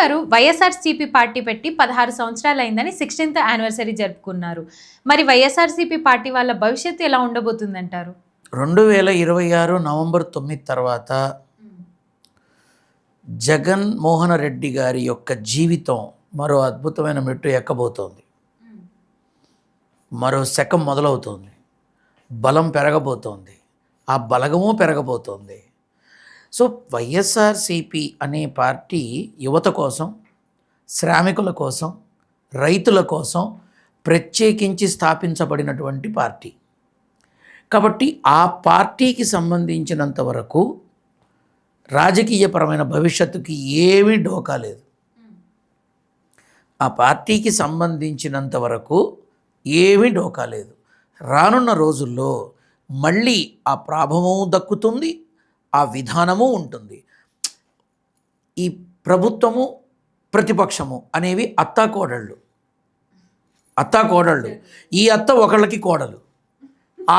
గారు వైఎస్ఆర్సీపీ పార్టీ పెట్టి 16 సంవత్సరాలు అయిందని 16th యానివర్సరీ జరుపుకున్నారు. మరి వైఎస్ఆర్సీపీ పార్టీ వాళ్ళ భవిష్యత్తు ఎలా ఉండబోతుందంటారు? 2026 నవంబర్ 9 తర్వాత జగన్మోహన్ రెడ్డి గారి యొక్క జీవితం మరో అద్భుతమైన మెట్టు ఎక్కబోతోంది. మరో శకం మొదలవుతోంది. బలం పెరగబోతోంది. ఆ బలగము పెరగబోతోంది. సో వైఎస్ఆర్సీపీ అనే పార్టీ యువత కోసం, శ్రామికుల కోసం, రైతుల కోసం ప్రత్యేకించి స్థాపించబడినటువంటి పార్టీ. కాబట్టి ఆ పార్టీకి సంబంధించినంత వరకు రాజకీయపరమైన భవిష్యత్తుకి ఏమీ డోకా లేదు. ఆ పార్టీకి సంబంధించినంత వరకు ఏమీ డోకా లేదు. రానున్న రోజుల్లో మళ్ళీ ఆ ప్రాభవము దక్కుతుంది, ఆ విధానము ఉంటుంది. ఈ ప్రభుత్వము ప్రతిపక్షము అనేవి అత్తాకోడళ్ళు. ఈ అత్త ఒకళ్ళకి కోడలు,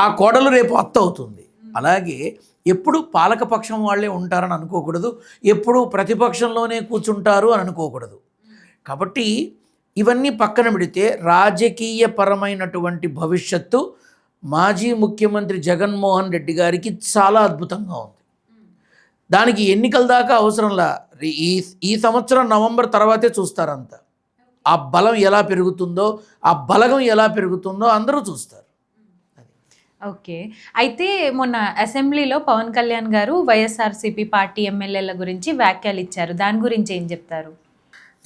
ఆ కోడలు రేపు అత్త అవుతుంది. అలాగే ఎప్పుడు పాలకపక్షం వాళ్ళే ఉంటారని అనుకోకూడదు, ఎప్పుడు ప్రతిపక్షంలోనే కూర్చుంటారు అని అనుకోకూడదు. కాబట్టి ఇవన్నీ పక్కన పెడితే రాజకీయపరమైనటువంటి భవిష్యత్తు మాజీ ముఖ్యమంత్రి జగన్మోహన్ రెడ్డి గారికి చాలా అద్భుతంగా ఉంది. దానికి ఎన్నికల దాకా అవసరంలా. ఈ సంవత్సరం నవంబర్ తర్వాతే చూస్తారంతా. ఆ బలం ఎలా పెరుగుతుందో, ఆ బలగం ఎలా పెరుగుతుందో అందరూ చూస్తారు. ఓకే. అయితే మొన్న అసెంబ్లీలో పవన్ కళ్యాణ్ గారు వైఎస్ఆర్సీపీ పార్టీ ఎమ్మెల్యేల గురించి వ్యాఖ్యలు ఇచ్చారు. దాని గురించి ఏం చెప్తారు?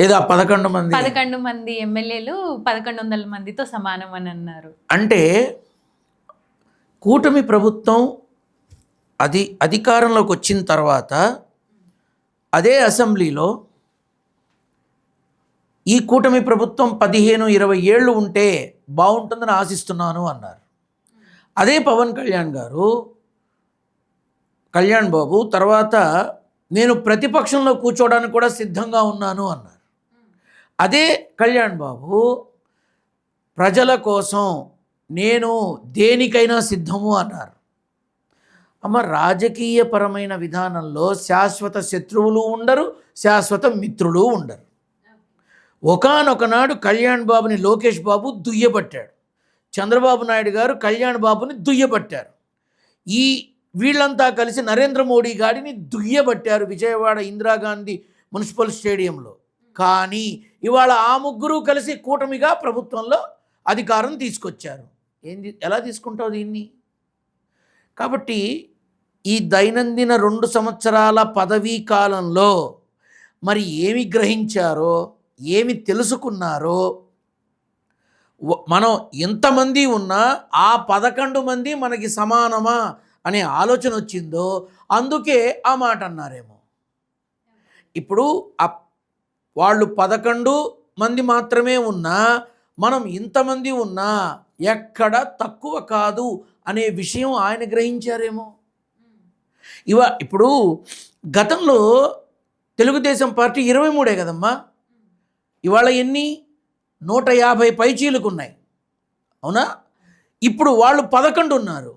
ఏదో 11 మంది ఎమ్మెల్యేలు 1100 మందితో సమానం అని అన్నారు. అంటే కూటమి ప్రభుత్వం అధికారంలోకి వచ్చిన తర్వాత అదే అసెంబ్లీలో ఈ కూటమి ప్రభుత్వం 15-20 ఏళ్ళు ఉంటే బాగుంటుందని ఆశిస్తున్నాను అన్నారు. అదే పవన్ కళ్యాణ్ గారు, కళ్యాణ్ బాబు తర్వాత నేను ప్రతిపక్షంలో కూర్చోవడానికి కూడా సిద్ధంగా ఉన్నాను అన్నారు. అదే కళ్యాణ్ బాబు ప్రజల కోసం నేను దేనికైనా సిద్ధము అన్నారు. రాజకీయపరమైన విధానంలో శాశ్వత శత్రువులు ఉండరు, శాశ్వత మిత్రులు ఉండరు. ఒకానొక నాడు కళ్యాణ్ బాబుని లోకేష్ బాబు దుయ్యబట్టాడు, చంద్రబాబు నాయుడు గారు కళ్యాణ్ బాబుని దుయ్యబట్టారు. వీళ్ళంతా కలిసి నరేంద్ర మోడీ గారిని దుయ్యబట్టారు విజయవాడ ఇందిరాగాంధీ మున్సిపల్ స్టేడియంలో. కానీ ఇవాళ ఆ ముగ్గురు కలిసి కూటమిగా ప్రభుత్వంలో అధికారం తీసుకొచ్చారు. ఎలా తీసుకుంటావు దీన్ని? కాబట్టి ఈ దైనందిన 2 సంవత్సరాల పదవీ కాలంలో మరి ఏమి గ్రహించారో, ఏమి తెలుసుకున్నారో, మనం ఎంతమంది ఉన్నా ఆ 11 మంది మనకి సమానమా అనే ఆలోచన వచ్చిందో అందుకే ఆ మాట అన్నారేమో. ఇప్పుడు వాళ్ళు 11 మంది మాత్రమే ఉన్నా, మనం ఇంతమంది ఉన్నా ఎక్కడ తక్కువ కాదు అనే విషయం ఆయన గ్రహించారేమో. ఇప్పుడు గతంలో తెలుగుదేశం పార్టీ 23 కదమ్మా, ఇవాళ ఎన్ని 150 పైచీలుకున్నాయి, అవునా? ఇప్పుడు వాళ్ళు 11 ఉన్నారు.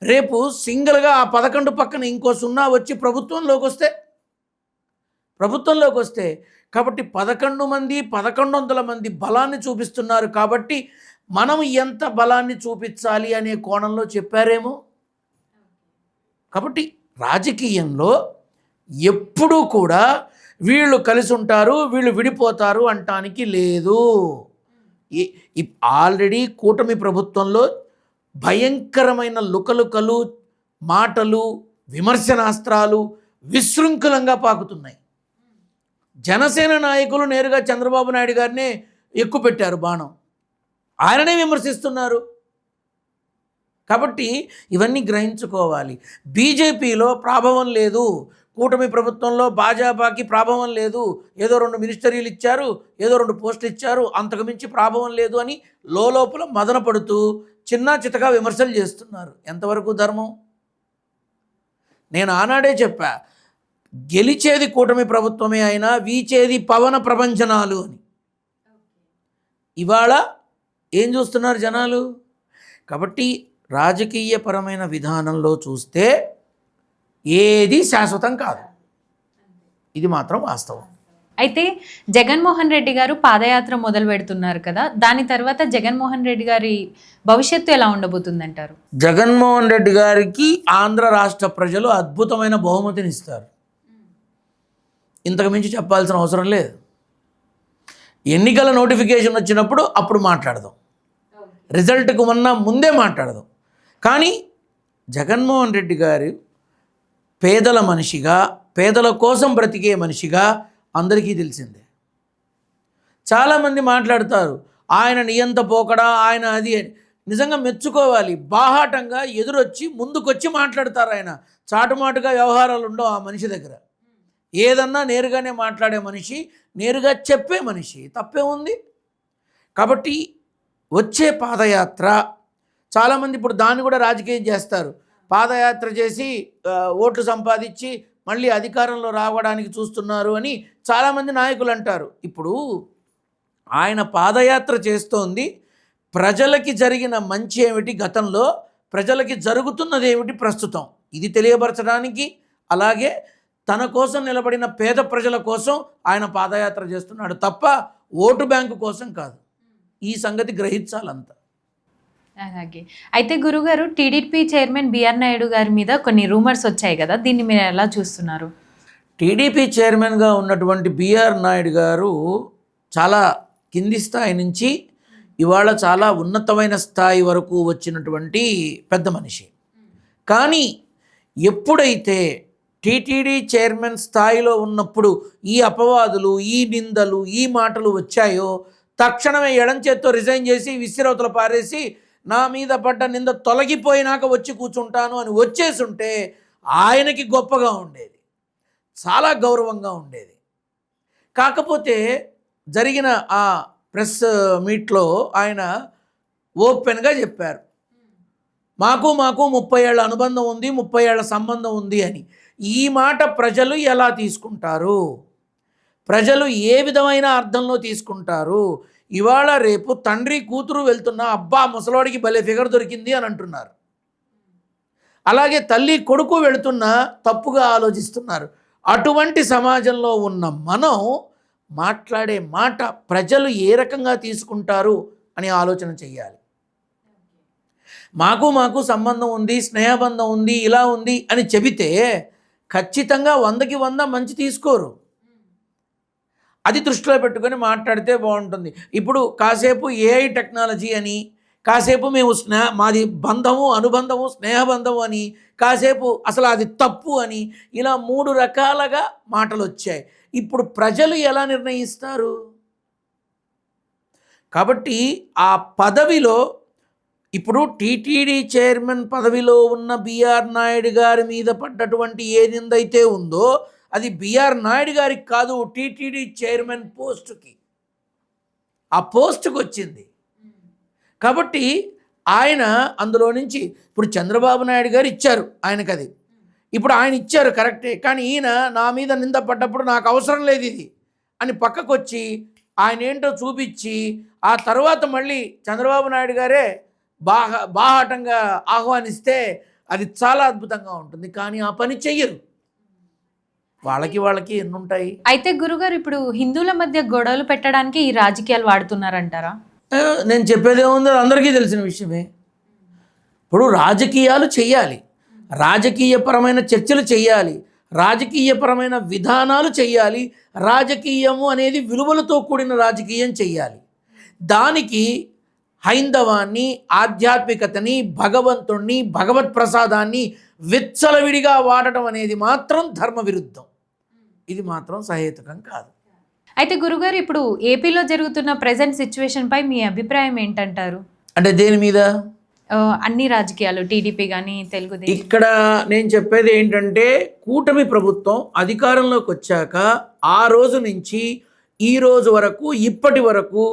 రేపు సింగిల్గా ఆ 11 పక్కన ఇంకో 0 వచ్చి ప్రభుత్వంలోకి వస్తే కాబట్టి 11 మంది 1100 మంది బలాన్ని చూపిస్తున్నారు. కాబట్టి మనం ఎంత బలాన్ని చూపించాలి అనే కోణంలో చెప్పారేమో. కాబట్టి రాజకీయంలో ఎప్పుడూ కూడా వీళ్ళు కలిసి ఉంటారు, వీళ్ళు విడిపోతారు అంటానికి లేదు. ఆల్రెడీ కూటమి ప్రభుత్వంలో భయంకరమైన లుకలుకలు, మాటలు, విమర్శనాస్త్రాలు విశృంఖలంగా పాకుతున్నాయి. జనసేన నాయకులు నేరుగా చంద్రబాబు నాయుడు గారినే ఎక్కుపెట్టారు బాణం, ఆయననే విమర్శిస్తున్నారు. కాబట్టి ఇవన్నీ గ్రహించుకోవాలి. బీజేపీలో ప్రాభవం లేదు, కూటమి ప్రభుత్వంలో భాజపాకి ప్రాభవం లేదు. ఏదో 2 మినిస్టరీలు ఇచ్చారు, ఏదో 2 పోస్టులు ఇచ్చారు, అంతకుమించి ప్రాభవం లేదు అని లోపల మదన పడుతూ చిన్న చితగా విమర్శలు చేస్తున్నారు. ఎంతవరకు ధర్మం? నేను ఆనాడే చెప్పా, గెలిచేది కూటమి ప్రభుత్వమే అయినా వీచేది పవన ప్రపంచనాలు అని. ఇవాళ ఏం చూస్తున్నారు జనాలు? కాబట్టి రాజకీయపరమైన విధానంలో చూస్తే ఏది శాశ్వతం కాదు, ఇది మాత్రం వాస్తవం. అయితే జగన్మోహన్ రెడ్డి గారు పాదయాత్ర మొదలు పెడుతున్నారు కదా, దాని తర్వాత జగన్మోహన్ రెడ్డి గారి భవిష్యత్తు ఎలా ఉండబోతుందంటారు? జగన్మోహన్ రెడ్డి గారికి ఆంధ్ర రాష్ట్ర ప్రజలు అద్భుతమైన బహుమతిని ఇస్తారు. ఇంతకు మించి చెప్పాల్సిన అవసరం లేదు. ఎన్నికల నోటిఫికేషన్ వచ్చినప్పుడు అప్పుడు మాట్లాడదాం, రిజల్ట్కు ముందే మాట్లాడదాం. కానీ జగన్మోహన్ రెడ్డి గారు పేదల మనిషిగా, పేదల కోసం బ్రతికే మనిషిగా అందరికీ తెలిసిందే. చాలామంది మాట్లాడతారు ఆయన నియంత పోకడా, ఆయన అది అని. నిజంగా మెచ్చుకోవాలి. బాహాటంగా ఎదురొచ్చి ముందుకొచ్చి మాట్లాడతారు ఆయన. చాటుమాటుగా వ్యవహారాలు ఉండవు ఆ మనిషి దగ్గర. ఏదన్నా నేరుగానే మాట్లాడే మనిషి, నేరుగా చెప్పే మనిషి. తప్పే ఉంది? కాబట్టి వచ్చే పాదయాత్ర చాలామంది ఇప్పుడు దాన్ని కూడా రాజకీయం చేస్తారు. పాదయాత్ర చేసి ఓట్లు సంపాదించి మళ్ళీ అధికారంలో రావడానికి చూస్తున్నారు అని చాలామంది నాయకులు అంటారు. ఇప్పుడు ఆయన పాదయాత్ర చేస్తోంది ప్రజలకి జరిగిన మంచి ఏమిటి గతంలో, ప్రజలకి జరుగుతున్నది ఏమిటి ప్రస్తుతం, ఇది తెలియపరచడానికి, అలాగే తన కోసం నిలబడిన పేద ప్రజల కోసం ఆయన పాదయాత్ర చేస్తున్నాడు తప్ప ఓటు బ్యాంకు కోసం కాదు. ఈ సంగతి గ్రహించాలంతా. అలాగే. అయితే గురుగారు, టీడీపీ చైర్మన్ బిఆర్ నాయుడు గారి మీద కొన్ని రూమర్స్ వచ్చాయి కదా, దీన్ని మీరు ఎలా చూస్తున్నారు? టీడీపీ చైర్మన్గా ఉన్నటువంటి బిఆర్ నాయుడు గారు చాలా కింది స్థాయి నుంచి ఇవాళ చాలా ఉన్నతమైన స్థాయి వరకు వచ్చినటువంటి పెద్ద మనిషి. కానీ ఎప్పుడైతే టీటీడీ చైర్మన్ స్థాయిలో ఉన్నప్పుడు ఈ అపవాదులు, ఈ నిందలు, ఈ మాటలు వచ్చాయో తక్షణమే ఎడం చేత్తో రిజైన్ చేసి విసిరవతల పారేసి నా మీద పడ్డ నింద తొలగిపోయినాక వచ్చి కూర్చుంటాను అని వచ్చేసుంటే ఆయనకి గొప్పగా ఉండేది, చాలా గౌరవంగా ఉండేది. కాకపోతే జరిగిన ఆ ప్రెస్ మీట్లో ఆయన ఓపెన్గా చెప్పారు, మాకు 30 ఏళ్ల అనుబంధం ఉంది, 30 ఏళ్ల సంబంధం ఉంది అని. ఈ మాట ప్రజలు ఎలా తీసుకుంటారు? ప్రజలు ఏ విధమైన అర్థంలో తీసుకుంటారు? ఇవాళ రేపు తండ్రి కూతురు వెళ్తున్నా అబ్బా ముసలోడికి భలే ఫిగర్ దొరికింది అని అంటున్నారు. అలాగే తల్లి కొడుకు వెళుతున్నా తప్పుగా ఆలోచిస్తున్నారు. అటువంటి సమాజంలో ఉన్న మనం మాట్లాడే మాట ప్రజలు ఏ రకంగా తీసుకుంటారు అని ఆలోచన చెయ్యాలి. మాకు సంబంధం ఉంది, స్నేహబంధం ఉంది, ఇలా ఉంది అని చెబితే ఖచ్చితంగా 100కి 100 మంచి తీసుకోరు. అది దృష్టిలో పెట్టుకొని మాట్లాడితే బాగుంటుంది. ఇప్పుడు కాసేపు ఏఐ టెక్నాలజీ అని, కాసేపు మేము మాది బంధము, అనుబంధము, స్నేహబంధము అని, కాసేపు అసలు అది తప్పు అని, ఇలా 3 రకాలుగా మాటలు వచ్చాయి. ఇప్పుడు ప్రజలు ఎలా నిర్ణయిస్తారు? కాబట్టి ఆ పదవిలో ఇప్పుడు టీటీడీ చైర్మన్ పదవిలో ఉన్న బిఆర్ నాయుడు గారి మీద పడ్డటువంటి ఏ నిందైతే ఉందో అది బిఆర్ నాయుడు గారికి కాదు, టీటీడీ చైర్మన్ పోస్టుకి, ఆ పోస్టుకి వచ్చింది. కాబట్టి ఆయన అందులో నుంచి ఇప్పుడు చంద్రబాబు నాయుడు గారు ఇచ్చారు ఆయనకు, అది ఇప్పుడు ఆయన ఇచ్చారు కరెక్టే. కానీ ఈయన నా మీద నింద పడ్డప్పుడు నాకు అవసరం లేదు ఇది అని పక్కకు వచ్చి ఆయన ఏంటో చూపించి ఆ తర్వాత మళ్ళీ చంద్రబాబు నాయుడు గారే బాహాటంగా ఆహ్వానిస్తే అది చాలా అద్భుతంగా ఉంటుంది. కానీ ఆ పని చెయ్యరు. వాళ్ళకి ఎన్నుంటాయి. అయితే గురుగారు, ఇప్పుడు హిందువుల మధ్య గొడవలు పెట్టడానికి ఈ రాజకీయాలు వాడుతున్నారంటారా? నేను చెప్పేదేముంది, అందరికీ తెలిసిన విషయమే. ఇప్పుడు రాజకీయాలు చెయ్యాలి, రాజకీయపరమైన చర్చలు చెయ్యాలి, రాజకీయపరమైన విధానాలు చెయ్యాలి. రాజకీయము అనేది విలువలతో కూడిన రాజకీయం చెయ్యాలి. దానికి హైందవాన్ని, ఆధ్యాత్మికతని, భగవంతుణ్ణి, భగవత్ ప్రసాదాన్ని విచ్చలవిడిగా వాడటం అనేది మాత్రం ధర్మ విరుద్ధం. ఇది మాత్రం సహేతుకం కాదు. అయితే గురుగారు, ఇప్పుడు ఏపీలో జరుగుతున్న ప్రెజెంట్ సిచ్యువేషన్ పై మీ అభిప్రాయం ఏంటంటారు? అంటే దేని మీద? అన్ని రాజకీయాలు, టీడీపీ కానీ తెలుగుదేశం. ఇక్కడ నేను చెప్పేది ఏంటంటే, కూటమి ప్రభుత్వం అధికారంలోకి వచ్చాక ఆ రోజు నుంచి ఈ రోజు వరకు, ఇప్పటి వరకు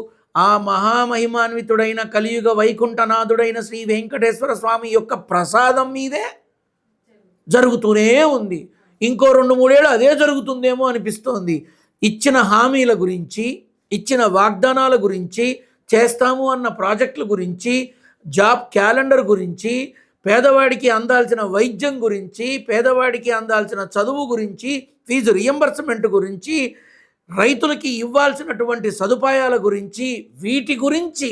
ఆ మహామహిమాన్వితుడైన కలియుగ వైకుంఠనాథుడైన శ్రీ వెంకటేశ్వర స్వామి యొక్క ప్రసాదం మీదే జరుగుతూనే ఉంది. ఇంకో 2-3 ఏళ్ళు అదే జరుగుతుందేమో అనిపిస్తోంది. ఇచ్చిన హామీల గురించి, ఇచ్చిన వాగ్దానాల గురించి, చేస్తాము అన్న ప్రాజెక్టుల గురించి, జాబ్ క్యాలెండర్ గురించి, పేదవాడికి అందాల్సిన వైద్యం గురించి, పేదవాడికి అందాల్సిన చదువు గురించి, ఫీజు రియంబర్స్మెంట్ గురించి, రైతులకి ఇవ్వాల్సినటువంటి సదుపాయాల గురించి వీటి గురించి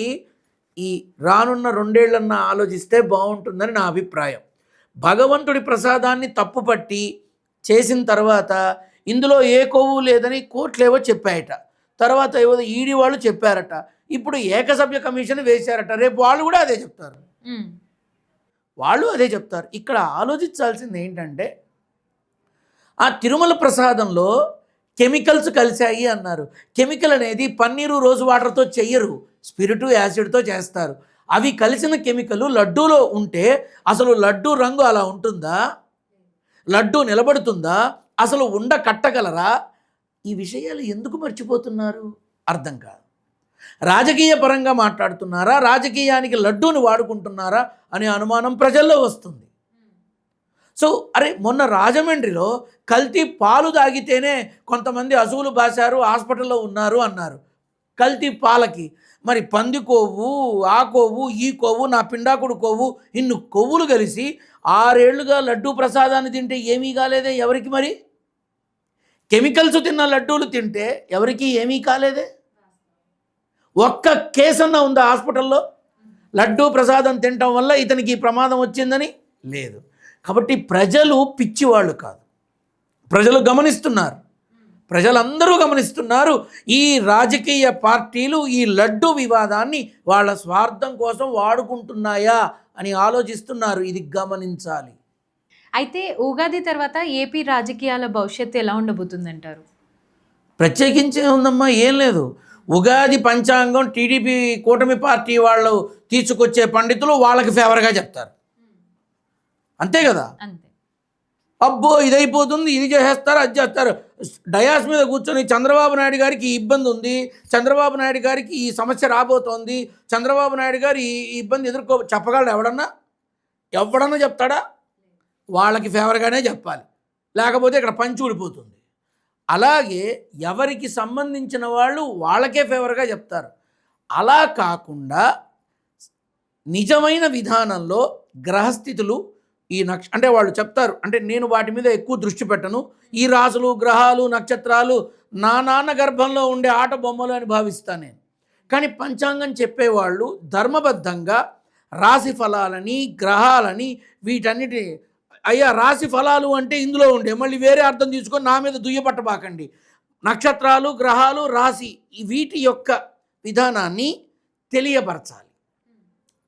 ఈ రానున్న 2 ఏళ్ళన్నా ఆలోచిస్తే బాగుంటుందని నా అభిప్రాయం. భగవంతుడి ప్రసాదాన్ని తప్పుపట్టి చేసిన తర్వాత ఇందులో ఏ కొవ్వు లేదని కోర్టులేవో చెప్పాయట, తర్వాత ఏవో ఈడీ వాళ్ళు చెప్పారట, ఇప్పుడు ఏకసభ్య కమిషన్ వేశారట, రేపు వాళ్ళు కూడా అదే చెప్తారు. వాళ్ళు అదే చెప్తారు. ఇక్కడ ఆలోచించాల్సింది ఏంటంటే ఆ తిరుమల ప్రసాదంలో కెమికల్స్ కలిశాయి అన్నారు. కెమికల్ అనేది పన్నీరు రోజ్ వాటర్తో చెయ్యరు, స్పిరిటు యాసిడ్తో చేస్తారు. అవి కలిసిన కెమికల్ లడ్డూలో ఉంటే అసలు లడ్డూ రంగు అలా ఉంటుందా? లడ్డూ నిలబడుతుందా? అసలు ఉండ కట్టగలరా? ఈ విషయాలు ఎందుకు మర్చిపోతున్నారు అర్థం కాదు. రాజకీయ పరంగా మాట్లాడుతున్నారా, రాజకీయానికి లడ్డూని వాడుకుంటున్నారా అనే అనుమానం ప్రజల్లో వస్తుంది. సో అరే మొన్న రాజమండ్రిలో కల్తీ పాలు తాగితేనే కొంతమంది అసువులు బాశారు, హాస్పిటల్లో ఉన్నారు అన్నారు. కల్తీ పాలకి మరి పంది కొవ్వు, ఆ కొవ్వు, ఈ కొవ్వు, నా పిండాకుడు కొవ్వు, ఇన్ని కొవ్వులు కలిసి 6 ఏళ్లుగా లడ్డూ ప్రసాదాన్ని తింటే ఏమీ కాలేదే ఎవరికి? మరి కెమికల్స్ తిన్న లడ్డూలు తింటే ఎవరికి ఏమీ కాలేదే? ఒక్క కేసన్నా ఉందా హాస్పిటల్లో లడ్డూ ప్రసాదం తినటం వల్ల ఇతనికి ప్రమాదం వచ్చిందని? లేదు. కాబట్టి ప్రజలు పిచ్చివాళ్ళు కాదు, ప్రజలు గమనిస్తున్నారు, ప్రజలందరూ గమనిస్తున్నారు. ఈ రాజకీయ పార్టీలు ఈ లడ్డు వివాదాన్ని వాళ్ళ స్వార్థం కోసం వాడుకుంటున్నాయా అని ఆలోచిస్తున్నారు. ఇది గమనించాలి. అయితే ఉగాది తర్వాత ఏపీ రాజకీయాల భవిష్యత్తు ఎలా ఉండబోతుందంటారు? ప్రత్యేకించి ఉందమ్మా, ఏం లేదు. ఉగాది పంచాంగం టీడీపీ కూటమి పార్టీ వాళ్ళు తీసుకొచ్చే పండితులు వాళ్ళకి ఫేవర్గా చెప్తారు, అంతే కదా. అంతే. అబ్బో ఇదైపోతుంది, ఇది చేసేస్తారు, అది చేస్తారు. డయాస్ మీద కూర్చొని చంద్రబాబు నాయుడు గారికి ఈ ఇబ్బంది ఉంది, చంద్రబాబు నాయుడు గారికి ఈ సమస్య రాబోతోంది, చంద్రబాబు నాయుడు గారు ఈ ఇబ్బంది చెప్పగలడు ఎవడన్నా చెప్తాడా? వాళ్ళకి ఫేవర్గానే చెప్పాలి, లేకపోతే ఇక్కడ పంచి ఊడిపోతుంది. అలాగే ఎవరికి సంబంధించిన వాళ్ళు వాళ్ళకే ఫేవర్గా చెప్తారు. అలా కాకుండా నిజమైన విధానంలో గ్రహస్థితులు ఈ అంటే వాళ్ళు చెప్తారు, అంటే నేను వాటి మీద ఎక్కువ దృష్టి పెట్టను, ఈ రాసులు గ్రహాలు నక్షత్రాలు నా నాన్న గర్భంలో ఉండే ఆట బొమ్మలు అని భావిస్తాను నేను. కానీ పంచాంగం చెప్పేవాళ్ళు ధర్మబద్ధంగా రాశి ఫలాలని గ్రహాలని వీటన్నిటి, అయ్యా రాశి ఫలాలు అంటే ఇందులో ఉండే, మళ్ళీ వేరే అర్థం తీసుకొని నా మీద దుయ్యపట్టబాకండి. నక్షత్రాలు గ్రహాలు రాశి వీటి యొక్క విధానాన్ని తెలియపరచాలి,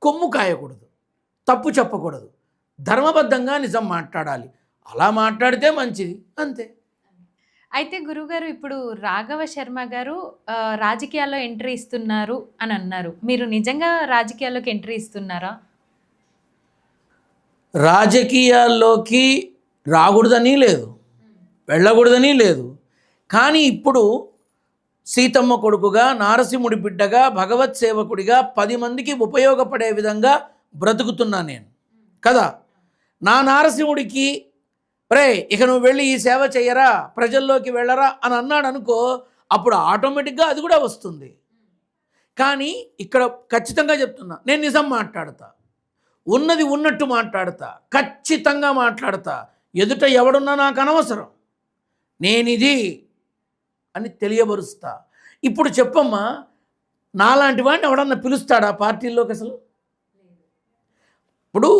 కొమ్ము కాయకూడదు, తప్పు చెప్పకూడదు, ధర్మబద్ధంగా నిజం మాట్లాడాలి. అలా మాట్లాడితే మంచిది, అంతే. అయితే గురుగారు, ఇప్పుడు రాఘవ శర్మ గారు రాజకీయాల్లో ఎంట్రీ ఇస్తున్నారు అని అన్నారు. మీరు నిజంగా రాజకీయాల్లోకి ఎంట్రీ ఇస్తున్నారా? రాజకీయాల్లోకి రాకూడదని లేదు, వెళ్ళకూడదని లేదు. కానీ ఇప్పుడు సీతమ్మ కొడుకుగా, నారసింహుడి బిడ్డగా, భగవత్ సేవకుడిగా 10 మందికి ఉపయోగపడే విధంగా బ్రతుకుతున్నా నేను కదా. నా నారసింహుడికి రే ఇక నువ్వు వెళ్ళి ఈ సేవ చెయ్యరా, ప్రజల్లోకి వెళ్ళరా అని అన్నాడు అనుకో, అప్పుడు ఆటోమేటిక్గా అది కూడా వస్తుంది. కానీ ఇక్కడ ఖచ్చితంగా చెప్తున్నా, నేను నిజం మాట్లాడతా, ఉన్నది ఉన్నట్టు మాట్లాడతా, ఖచ్చితంగా మాట్లాడతా. ఎదుట ఎవడున్నా నాకు అనవసరం, నేనిది అని తెలియబరుస్తా. ఇప్పుడు చెప్పమ్మా, నాలాంటి వాడిని ఎవడన్నా పిలుస్తాడా పార్టీల్లోకి? అసలు ఇప్పుడు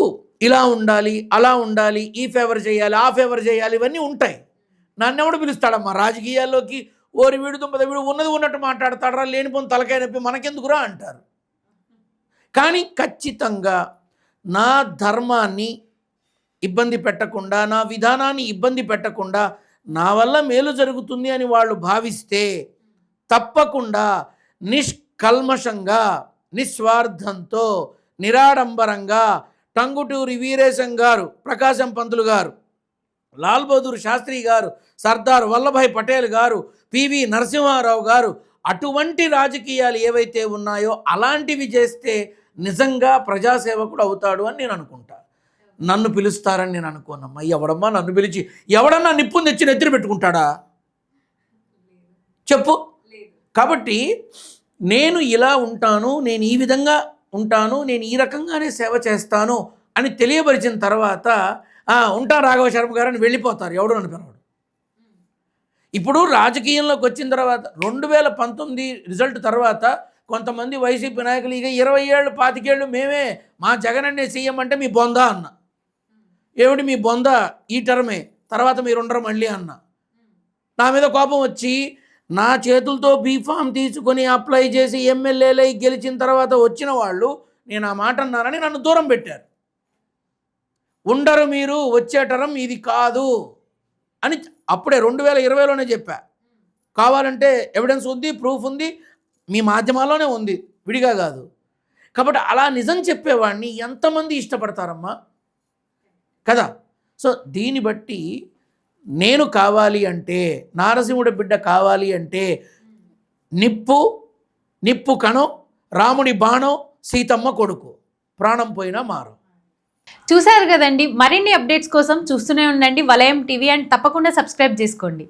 ఇలా ఉండాలి, అలా ఉండాలి, ఈ ఫేవర్ చేయాలి, ఆ ఫేవర్ చేయాలి, ఇవన్నీ ఉంటాయి. నన్ను ఎవడు పిలుస్తాడమ్మా రాజకీయాల్లోకి? ఓరి వీడు దుంపద వీడు ఉన్నది ఉన్నట్టు మాట్లాడతాడరా, లేనిపోని తలకాయ నొప్పి మనకెందుకురా అంటారు. కానీ ఖచ్చితంగా నా ధర్మాన్ని ఇబ్బంది పెట్టకుండా, నా విధానాన్ని ఇబ్బంది పెట్టకుండా, నా వల్ల మేలు జరుగుతుంది అని వాళ్ళు భావిస్తే తప్పకుండా నిష్కల్మషంగా, నిస్వార్థంతో, నిరాడంబరంగా టంగుటూరి వీరేశం గారు, ప్రకాశం పంతులు గారు, లాల్ బహదూర్ శాస్త్రి గారు, సర్దార్ వల్లభాయ్ పటేల్ గారు, పివి నరసింహారావు గారు, అటువంటి రాజకీయాలు ఏవైతే ఉన్నాయో అలాంటివి చేస్తే నిజంగా ప్రజాసేవకుడు అవుతాడు అని నేను అనుకుంటా. నన్ను పిలుస్తారని నేను అనుకోనమ్మా. ఎవడమ్మా నన్ను పిలిచి ఎవడన్నా నిప్పుని తెచ్చి నెత్తిన పెట్టుకుంటాడా చెప్పు? కాబట్టి నేను ఇలా ఉంటాను, నేను ఈ విధంగా ఉంటాను, నేను ఈ రకంగానే సేవ చేస్తాను అని తెలియపరిచిన తర్వాత ఉంటా రాఘవ శర్మ గారు అని వెళ్ళిపోతారు, ఎవడు నన్ను పిలవడు. ఇప్పుడు రాజకీయంలోకి వచ్చిన తర్వాత 2019 రిజల్ట్ తర్వాత కొంతమంది వైసీపీ నాయకులు ఇక 20 ఏళ్ళు 25 ఏళ్ళు మేమే మా జగన్ అనే సీఎం అంటే మీ బొందా అన్న. ఏమిటి మీ బొంద ఈ టర్మే, తర్వాత మీరు ఉండరు మళ్ళీ అన్న. నా మీద కోపం వచ్చి నా చేతులతో బీఫామ్ తీసుకొని అప్లై చేసి ఎమ్మెల్యేలై గెలిచిన తర్వాత వచ్చిన వాళ్ళు నేను ఆ మాట అన్నానని నన్ను దూరం పెట్టారు. ఉండరు మీరు, వచ్చే టర్మ్ ఇది కాదు అని అప్పుడే 2020లోనే చెప్పా. కావాలంటే ఎవిడెన్స్ ఉంది, ప్రూఫ్ ఉంది, మీ మాధ్యమాల్లోనే ఉంది, విడిగా కాదు. కాబట్టి అలా నిజం చెప్పేవాడిని ఎంతమంది ఇష్టపడతారమ్మా కదా. సో దీన్ని బట్టి నేను కావాలి అంటే, నారసింహుడి బిడ్డ కావాలి అంటే నిప్పు కణం, రాముడి బాణం, సీతమ్మ కొడుకు, ప్రాణం పోయినా మారం. చూశారు కదండి. మరిన్ని అప్డేట్స్ కోసం చూస్తూనే ఉండండి వలయం టీవీ అండ్ తప్పకుండా సబ్స్క్రైబ్ చేసుకోండి.